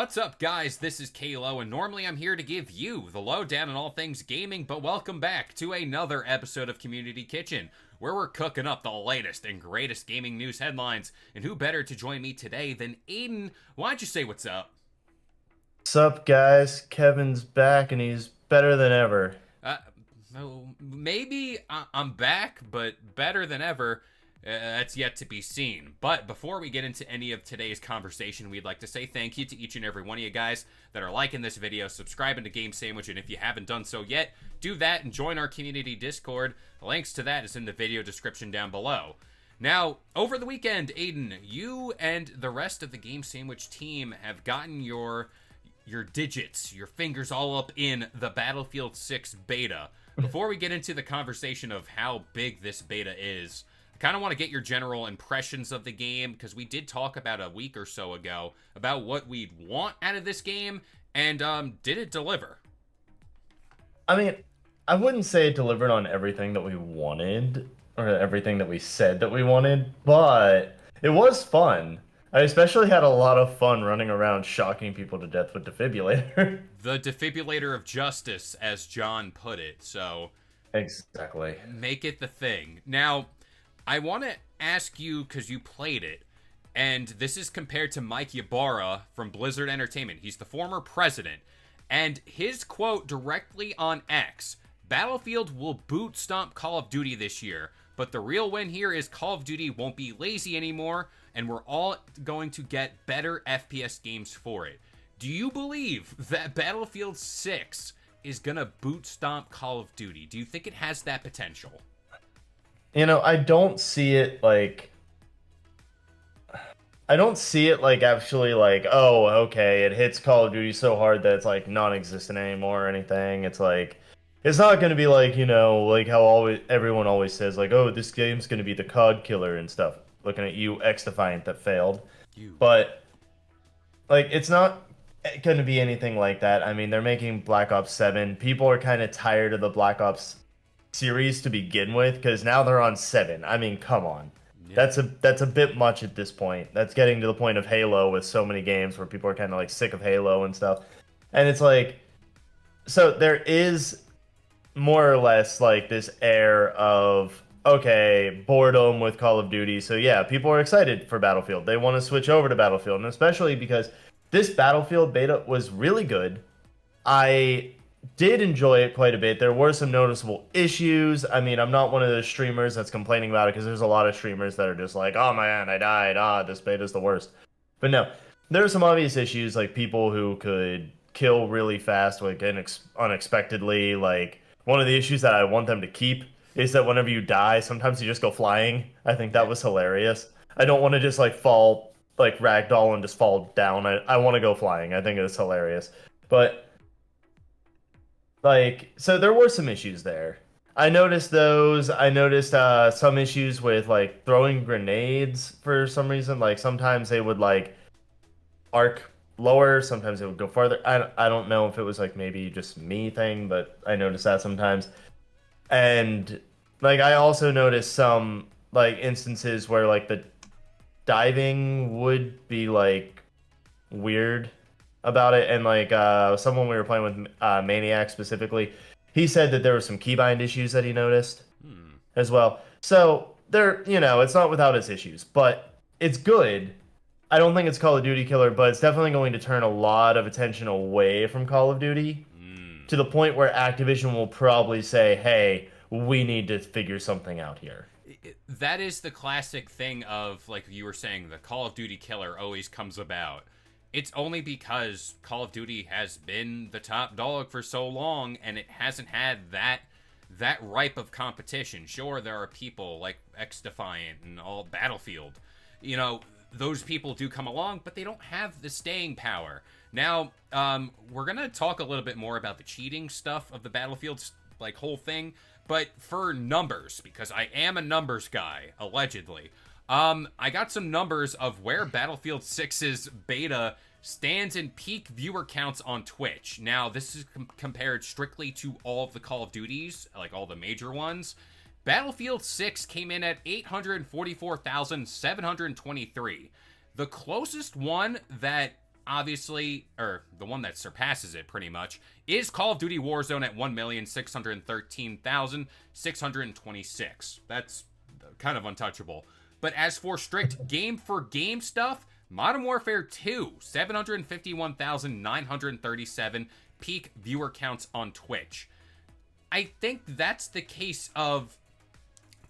What's up, guys? This is Kalo, and normally I'm here to give you the lowdown on all things gaming, but welcome back to another episode of Community Kitchen, where we're cooking up the latest and greatest gaming news headlines. And who better to join me today than Aiden? Why don't you say what's up? What's up, guys? Kevin's back and he's better than ever. Uh, maybe I'm back, but better than ever. That's yet to be seen. But before we get into any of today's conversation, we'd like to say thank you to each and every one of you guys that are liking this video, subscribing to Game Sandwich, and if you haven't done so yet, do that and join our community Discord. The links to that is in the video description down below. Now, over the weekend, Aiden, you and the rest of the Game Sandwich team have gotten your digits, your fingers all up in the Battlefield 6 beta. Before we get into the conversation of how big this beta is, kind of want to get your general impressions of the game, because we did talk about a week or so ago about what we'd want out of this game, and did it deliver? I mean, I wouldn't say it delivered on everything that we wanted or everything that we said that we wanted, but it was fun. I especially had a lot of fun running around shocking people to death with defibrillator. The defibrillator of justice, as John put it, so Exactly. make it the thing. Now, I want to ask you, because you played it, and this is compared to Mike Ybarra from Blizzard Entertainment. He's the former president, and his quote directly on X: Battlefield will boot stomp Call of Duty this year, but the real win here is Call of Duty won't be lazy anymore, and we're all going to get better FPS games for it. Do you believe that Battlefield 6 is going to boot stomp Call of Duty? Do you think it has that potential? I don't see it like actually like, oh, okay, it hits Call of Duty so hard that it's like non-existent anymore or anything. It's like it's not going to be like, like how always everyone always says like, oh, this game's going to be the COD killer and stuff. Looking at you, X Defiant, that failed. You. But like it's not going to be anything like that. I mean, they're making Black Ops 7. People are kind of tired of the Black Ops series to begin with because now they're on 7. I mean, come on. Yeah. That's a bit much at this point. That's getting to the point of Halo with so many games where people are kind of like sick of Halo and stuff. And it's like, so there is more or less like this air of, okay, boredom with Call of Duty. So yeah, people are excited for Battlefield. They want to switch over to Battlefield, and especially because this Battlefield beta was really good. I did enjoy it quite a bit. There were some noticeable issues. I mean, I'm not one of those streamers that's complaining about it because there's a lot of streamers that are just like, oh man, I died. This beta's the worst. But no, there are some obvious issues like people who could kill really fast, like unexpectedly. Like one of the issues that I want them to keep is that whenever you die, sometimes you just go flying. I think that Yeah. was hilarious. I don't want to just like fall like ragdoll and just fall down. I want to go flying. I think it's hilarious. But like, so there were some issues there. I noticed those. I noticed some issues with like throwing grenades for some reason. Like sometimes they would like arc lower, sometimes it would go farther. I don't know if it was like maybe just me thing, but I noticed that sometimes. And like I also noticed some like instances where like the diving would be like weird about it, and like someone we were playing with, Maniac specifically, he said that there were some keybind issues that he noticed Hmm. as well. So there, it's not without its issues, but it's good. I don't think it's Call of Duty killer, but it's definitely going to turn a lot of attention away from Call of Duty Hmm. to the point where Activision will probably say, "Hey, we need to figure something out here." That is the classic thing of, like you were saying, the Call of Duty killer always comes about. It's only because Call of Duty has been the top dog for so long, and it hasn't had that ripe of competition. Sure, there are people like X Defiant and all Battlefield. Those people do come along, but they don't have the staying power. Now, we're gonna talk a little bit more about the cheating stuff of the Battlefield like whole thing, but for numbers, because I am a numbers guy, allegedly. I got some numbers of where Battlefield 6's beta stands in peak viewer counts on Twitch. Now, this is compared strictly to all of the Call of Duties, like all the major ones. Battlefield 6 came in at 844,723. The closest one that obviously, or the one that surpasses it pretty much, is Call of Duty Warzone at 1,613,626. That's kind of untouchable. But as for strict game for game stuff, Modern Warfare 2, 751,937 peak viewer counts on Twitch. I think that's the case of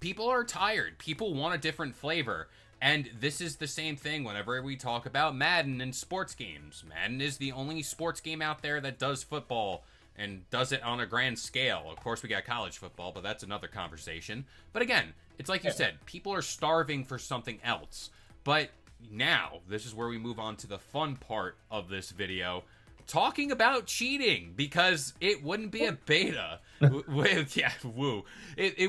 people are tired. People want a different flavor. And this is the same thing whenever we talk about Madden and sports games. Madden is the only sports game out there that does football and does it on a grand scale. Of course, we got college football, but that's another conversation. But again, it's like you said, people are starving for something else. But now, this is where we move on to the fun part of this video. Talking about cheating, because it wouldn't be a beta it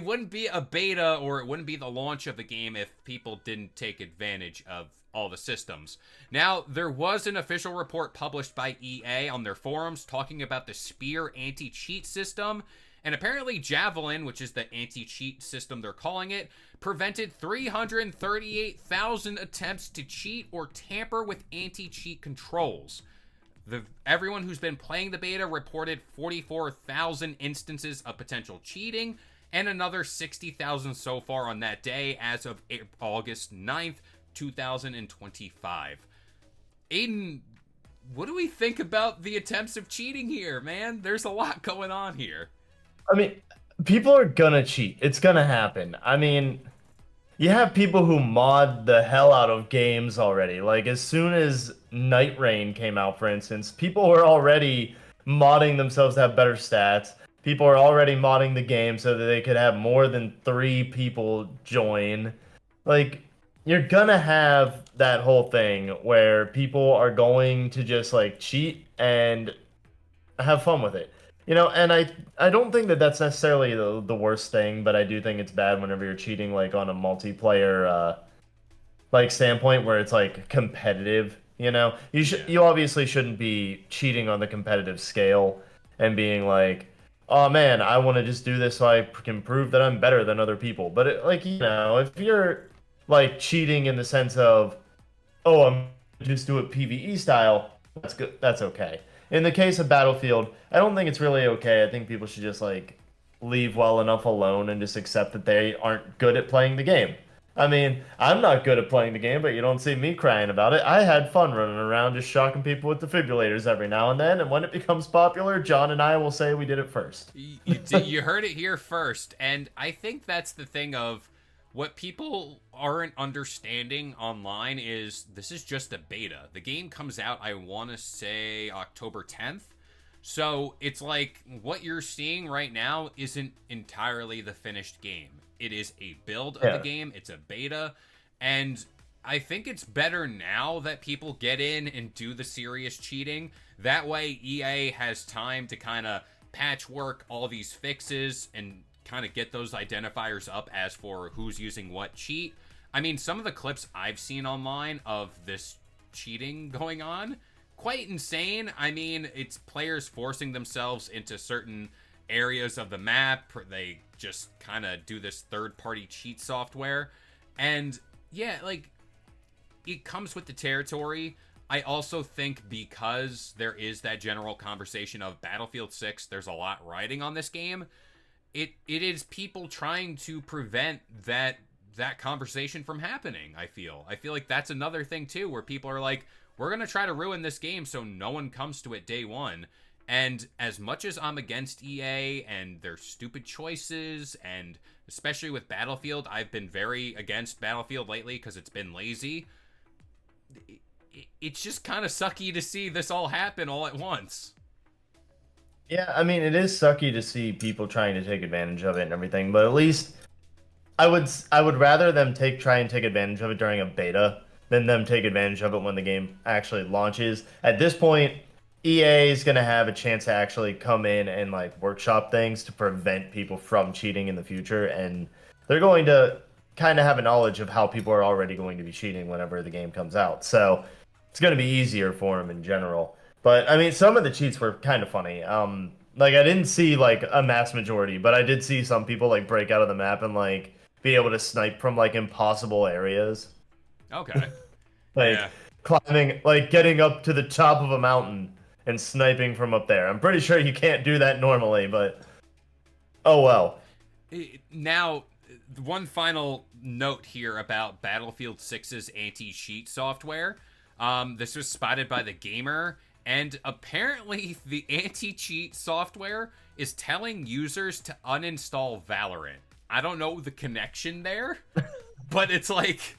wouldn't be a beta, or it wouldn't be the launch of the game if people didn't take advantage of all the systems. Now, there was an official report published by EA on their forums talking about the Spear anti-cheat system, and apparently Javelin, which is the anti-cheat system they're calling it, prevented 338,000 attempts to cheat or tamper with anti-cheat controls. Everyone who's been playing the beta reported 44,000 instances of potential cheating, and another 60,000 so far on that day as of August 9th, 2025. Aiden, what do we think about the attempts of cheating here, man? There's a lot going on here. I mean, people are gonna cheat. It's gonna happen. I mean, you have people who mod the hell out of games already. Like, as soon as Night Rain came out, for instance, people were already modding themselves to have better stats. People are already modding the game so that they could have more than 3 people join. Like, you're gonna have that whole thing where people are going to just, like, cheat and have fun with it. You know, and I don't think that that's necessarily the worst thing, but I do think it's bad whenever you're cheating, like, on a multiplayer, like, standpoint where it's, like, competitive, you know? You obviously shouldn't be cheating on the competitive scale and being like, oh, man, I want to just do this so I can prove that I'm better than other people. But, like, you know, if you're, like, cheating in the sense of, oh, I'm just do it PvE style, that's good. That's okay. In the case of Battlefield, I don't think it's really okay. I think people should just, like, leave well enough alone and just accept that they aren't good at playing the game. I mean, I'm not good at playing the game, but you don't see me crying about it. I had fun running around just shocking people with defibrillators every now and then, and when it becomes popular, John and I will say we did it first. You heard it here first, and I think that's the thing of what people aren't understanding online is this is just a beta. The game comes out, I want to say, October 10th. So it's like what you're seeing right now isn't entirely the finished game. It is a build of the game. It's a beta. And I think it's better now that people get in and do the serious cheating. That way EA has time to kind of patchwork all these fixes and kind of get those identifiers up as for who's using what cheat. I mean, some of the clips I've seen online of this cheating going on, quite insane. I mean, it's players forcing themselves into certain areas of the map. They just kind of do this third-party cheat software. And yeah, like, it comes with the territory. I also think because there is that general conversation of Battlefield 6, there's a lot riding on this game. It is people trying to prevent that conversation from happening, I feel like that's another thing too, where people are like, we're gonna try to ruin this game so no one comes to it day one. And as much as I'm against EA and their stupid choices, and especially with Battlefield, I've been very against Battlefield lately because it's been lazy. It's just kind of sucky to see this all happen all at once. Yeah, I mean, it is sucky to see people trying to take advantage of it and everything, but at least I would rather them try and take advantage of it during a beta than them take advantage of it when the game actually launches. At this point, EA is going to have a chance to actually come in and, like, workshop things to prevent people from cheating in the future, and they're going to kind of have a knowledge of how people are already going to be cheating whenever the game comes out. So it's going to be easier for them in general. But, I mean, some of the cheats were kind of funny. Like, I didn't see, like, a mass majority, but I did see some people, like, break out of the map and, like, be able to snipe from, like, impossible areas. Okay. Like, yeah. climbing, like getting up to the top of a mountain and sniping from up there. I'm pretty sure you can't do that normally, but oh well. Now, one final note here about Battlefield 6's anti-cheat software. This was spotted by the Gamer, and apparently the anti-cheat software is telling users to uninstall Valorant. I don't know the connection there, but it's like,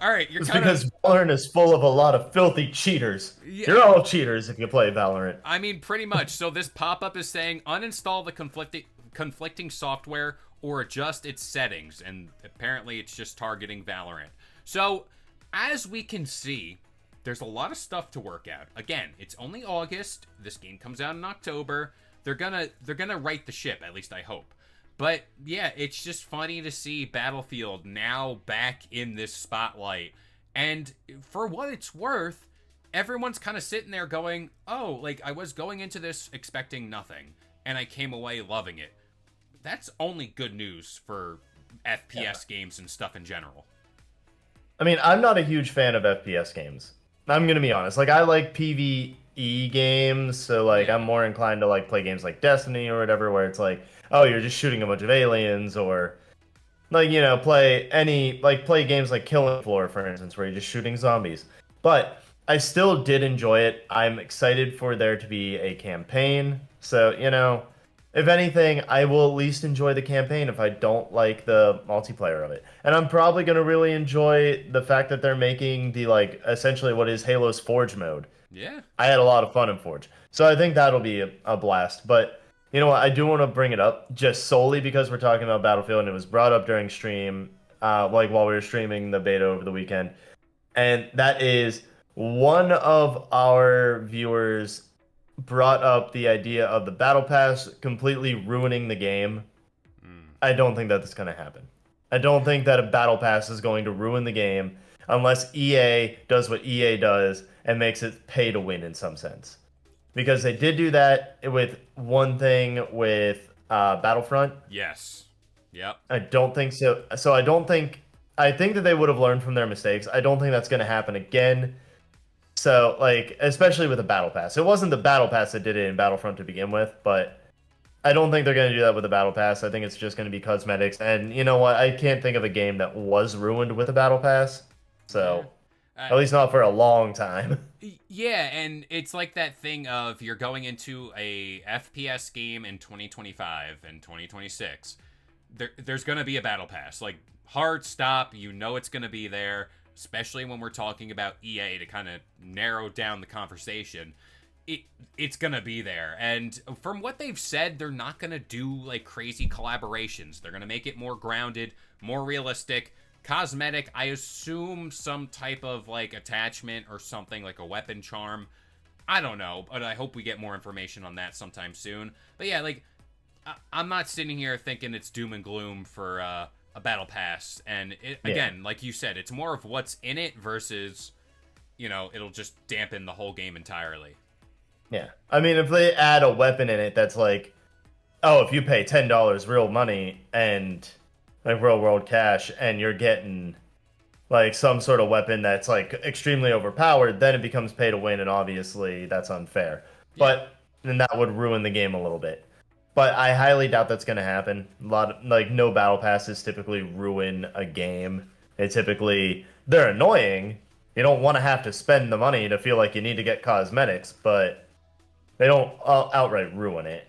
all right, you're It's kind of, because Valorant is full of a lot of filthy cheaters. yeah, You're all cheaters if you play Valorant. I mean, pretty much. So this pop-up is saying uninstall the conflicting software or adjust its settings, and apparently it's just targeting Valorant. So, as we can see, there's a lot of stuff to work out. Again, it's only August. This game comes out in October. They're gonna right the ship, at least I hope. But yeah, it's just funny to see Battlefield now back in this spotlight. And for what it's worth, everyone's kind of sitting there going, oh, like I was going into this expecting nothing, and I came away loving it. That's only good news for FPS games and stuff in general. I mean, I'm not a huge fan of FPS games. I'm gonna be honest. Like, I like PvE games, so like Yeah. I'm more inclined to like play games like Destiny or whatever, where it's like, oh, you're just shooting a bunch of aliens, or like play games like Killing Floor, for instance, where you're just shooting zombies. But I still did enjoy it. I'm excited for there to be a campaign. So, if anything, I will at least enjoy the campaign if I don't like the multiplayer of it. And I'm probably going to really enjoy the fact that they're making the like essentially what is Halo's Forge mode. Yeah. I had a lot of fun in Forge. So I think that'll be a blast. But you know what? I do want to bring it up just solely because we're talking about Battlefield and it was brought up during stream, like while we were streaming the beta over the weekend. And that is one of our viewers brought up the idea of the Battle Pass completely ruining the game. Mm. I don't think that's going to happen. I don't think that a Battle Pass is going to ruin the game unless EA does what EA does and makes it pay to win in some sense. Because they did do that with one thing with Battlefront. Yes. Yep. I don't think so. So I think that they would have learned from their mistakes. I don't think that's going to happen again. So, like, especially with the Battle Pass. It wasn't the Battle Pass that did it in Battlefront to begin with, but I don't think they're going to do that with the Battle Pass. I think it's just going to be cosmetics. And you know what? I can't think of a game that was ruined with a Battle Pass. So, Yeah. at least not for a long time. Yeah, and it's like that thing of you're going into a FPS game in 2025 and 2026. There's going to be a battle pass. Like, hard stop, you know it's going to be there, especially when we're talking about EA to kind of narrow down the conversation. It's going to be there. And from what they've said, they're not going to do like crazy collaborations. They're going to make it more grounded, more realistic. Cosmetic, I assume some type of like attachment or something like a weapon charm. I don't know, but I hope we get more information on that sometime soon. But yeah, like I'm not sitting here thinking it's doom and gloom for a battle pass. And again, like you said, it's more of what's in it versus, it'll just dampen the whole game entirely. Yeah. I mean, if they add a weapon in it that's like, oh, if you pay $10 real money and like real world cash and you're getting like some sort of weapon that's like extremely overpowered, then it becomes pay to win, and obviously that's unfair. Yeah. But then that would ruin the game a little bit. But I highly doubt that's going to happen. A lot of like no battle passes typically ruin a game. They're annoying. You don't want to have to spend the money to feel like you need to get cosmetics, but they don't outright ruin it.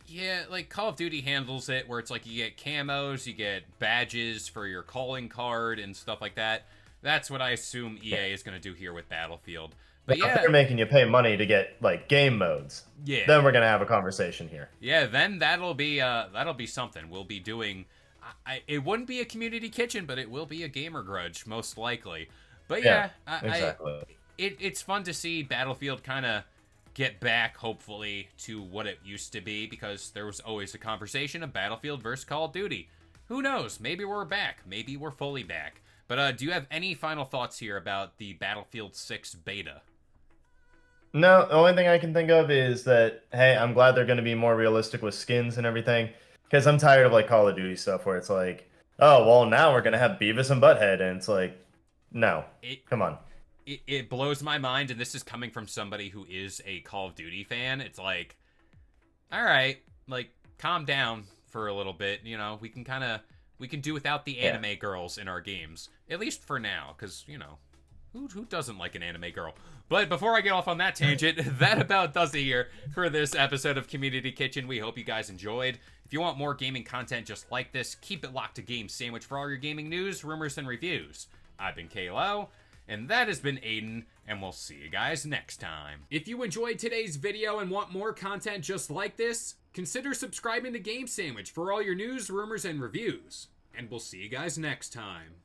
Yeah, like Call of Duty handles it where it's like you get camos, you get badges for your calling card and stuff like that. That's what I assume EA is going to do here with Battlefield. But Now, if yeah, they're making you pay money to get like game modes, yeah, then we're gonna have a conversation here. yeah. Then that'll be something we'll be doing. It wouldn't be a community kitchen, but it will be a gamer grudge most likely. But yeah, exactly. It's fun to see Battlefield kind of get back, hopefully, to what it used to be, because there was always a conversation of Battlefield versus Call of Duty. Who knows? Maybe we're back. Maybe we're fully back. But do you have any final thoughts here about the Battlefield 6 beta? No, the only thing I can think of is that hey, I'm glad they're gonna be more realistic with skins and everything, because I'm tired of like Call of Duty stuff where it's like, oh well, now we're gonna have Beavis and Butthead, and it's like, no, It come on. it blows my mind, and this is coming from somebody who is a Call of Duty fan. It's like, all right, like, calm down for a little bit. You know, we can do without the anime girls in our games, at least for now, because, you know, who doesn't like an anime girl? But before I get off on that tangent, that about does it here for this episode of Community Kitchen. We hope you guys enjoyed. If you want more gaming content just like this, keep it locked to Game Sandwich for all your gaming news, rumors, and reviews. I've been Kalo, and that has been Aiden, and we'll see you guys next time. If you enjoyed today's video and want more content just like this, consider subscribing to Game Sandwich for all your news, rumors, and reviews. And we'll see you guys next time.